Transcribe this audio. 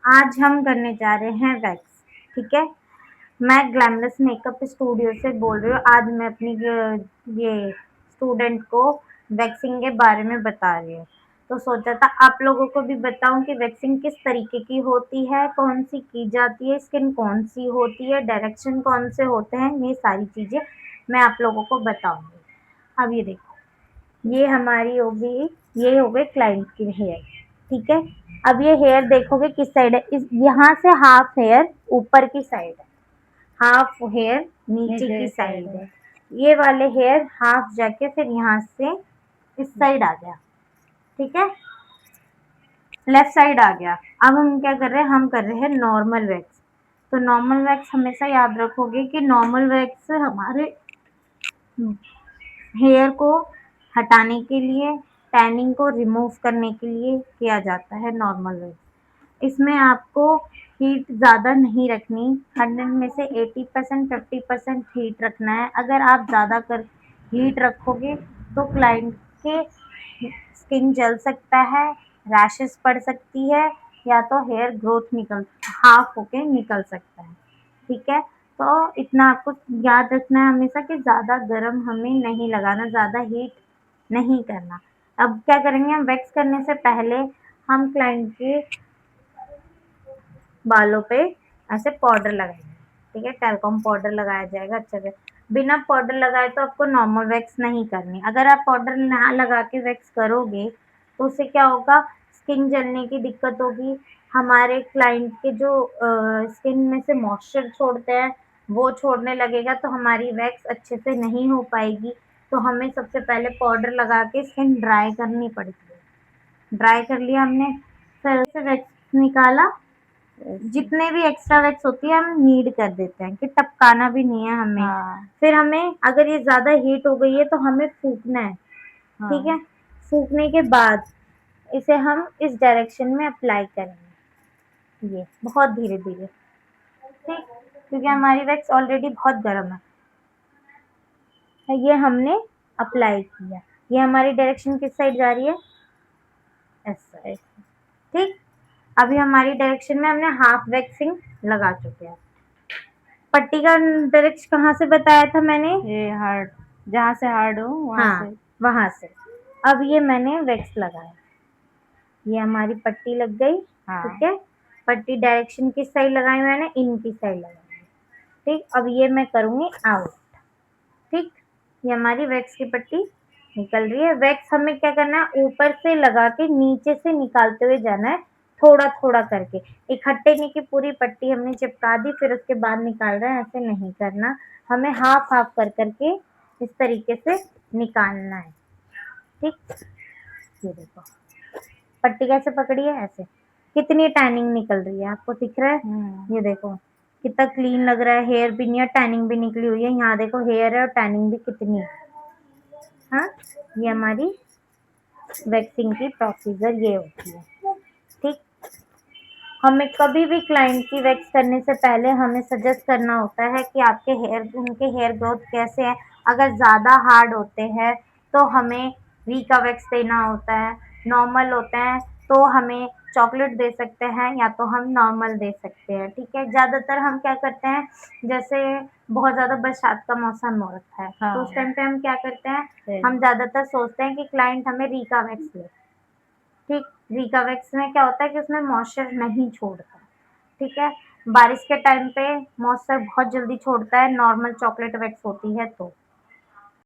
आज हम करने जा रहे हैं वैक्स। ठीक है, मैं ग्लैमरस मेकअप स्टूडियो से बोल रही हूँ। आज मैं अपनी ये स्टूडेंट को वैक्सिंग के बारे में बता रही हूँ। तो सोचा था आप लोगों को भी बताऊं कि वैक्सिंग किस तरीके की होती है, कौन सी की जाती है, स्किन कौन सी होती है, डायरेक्शन कौन से होते हैं, ये सारी चीज़ें मैं आप लोगों को बताऊंगी। अब ये देखो, ये हमारी होगी, ये हो गए क्लाइंट की हेयर। ठीक है, अब ये हेयर देखोगे किस साइड है, इस यहाँ से हाफ हेयर ऊपर की साइड है, हाफ हेयर नीचे की साइड है। ये वाले हेयर हाफ जाके फिर यहाँ से इस साइड आ गया। ठीक है, लेफ्ट साइड आ गया। अब हम क्या कर रहे हैं, हम कर रहे हैं नॉर्मल वैक्स। तो नॉर्मल वैक्स हमेशा याद रखोगे कि नॉर्मल वैक्स हमारे हेयर को हटाने के लिए, टैनिंग को रिमूव करने के लिए किया जाता है नॉर्मल वैक्स। इसमें आपको हीट ज़्यादा नहीं रखनी, 100 में से 80% 50% हीट रखना है। अगर आप ज़्यादा कर हीट रखोगे तो क्लाइंट के स्किन जल सकता है, रैशेस पड़ सकती है, या तो हेयर ग्रोथ निकल हाफ होके निकल सकता है। ठीक है, तो इतना आपको याद रखना है हमेशा कि ज़्यादा गर्म हमें नहीं लगाना, ज़्यादा हीट नहीं करना। अब क्या करेंगे, हम वैक्स करने से पहले हम क्लाइंट के बालों पे ऐसे पाउडर लगाएंगे। ठीक है, टैल्कम पाउडर लगाया जाएगा अच्छे से। बिना पाउडर लगाए तो आपको नॉर्मल वैक्स नहीं करनी। अगर आप पाउडर ना लगा के वैक्स करोगे तो उससे क्या होगा, स्किन जलने की दिक्कत होगी। हमारे क्लाइंट के जो स्किन में से मॉइस्चर छोड़ते हैं वो छोड़ने लगेगा, तो हमारी वैक्स अच्छे से नहीं हो पाएगी। तो हमें सबसे पहले पाउडर लगा के स्किन ड्राई करनी पड़ती है। ड्राई कर लिया हमने, फिर से वैक्स निकाला। जितने भी एक्स्ट्रा वैक्स होती है हम नीड कर देते हैं कि टपकाना भी नहीं है हमें। हाँ। फिर हमें अगर ये ज़्यादा हीट हो गई है तो हमें फूकना है। ठीक है, फूकने के बाद इसे हम इस डायरेक्शन में अप्लाई करेंगे, ये बहुत धीरे धीरे। ठीक, क्योंकि हमारी वैक्स ऑलरेडी बहुत गर्म है। ये हमने अप्लाई किया, ये हमारी डायरेक्शन किस साइड जा रही है, इस साइड। ठीक, अभी हमारी डायरेक्शन में हमने हाफ वैक्सिंग लगा चुके हैं। पट्टी का डायरेक्शन कहाँ से बताया था मैंने, ये हार्ड, जहाँ से हार्ड हो वहां हाँ, से। वहां से। अब ये मैंने वैक्स लगाया, ये हमारी पट्टी लग गई। हाँ। ठीक है, पट्टी डायरेक्शन किस साइड लगाई मैंने, इनकी साइड लगाई। ठीक, अब ये मैं करूंगी आउट। ठीक, ये हमारी वैक्स की पट्टी निकल रही है। वैक्स हमें क्या करना है, ऊपर से लगा के नीचे से निकालते हुए जाना है, थोड़ा थोड़ा करके। इकट्ठे नहीं कि पूरी पट्टी हमने चिपका दी फिर उसके बाद निकाल रहे हैं, ऐसे नहीं करना। हमें हाफ हाफ कर करके इस तरीके से निकालना है। ठीक, ये देखो पट्टी कैसे पकड़ी है, ऐसे। कितनी टैनिंग निकल रही है आपको दिख रहा है, ये देखो कितना क्लीन लग रहा है। हेयर भी नहीं है, टैनिंग भी निकली हुई है। यहाँ देखो हेयर है और टैनिंग भी कितनी है। हाँ, ये हमारी वैक्सिंग की प्रोसीजर ये होती है। ठीक, हमें कभी भी क्लाइंट की वैक्स करने से पहले हमें सजेस्ट करना होता है कि आपके हेयर, उनके हेयर ग्रोथ कैसे है। अगर ज़्यादा हार्ड होते हैं तो हमें वीका वैक्स देना होता है, नॉर्मल होते हैं तो हमें चॉकलेट दे सकते हैं या तो हम नॉर्मल दे सकते हैं। ठीक है, ज़्यादातर हम क्या करते हैं, जैसे बहुत ज़्यादा बरसात का मौसम हो रखा है तो उस टाइम पे हम क्या करते हैं, हम ज़्यादातर सोचते हैं कि क्लाइंट हमें रीका वैक्स ले। ठीक, रीका वैक्स में क्या होता है कि उसमें मॉइस्चर नहीं छोड़ता। ठीक है, बारिश के टाइम पे मॉइस्चर बहुत जल्दी छोड़ता है, नॉर्मल चॉकलेट वैक्स होती है तो।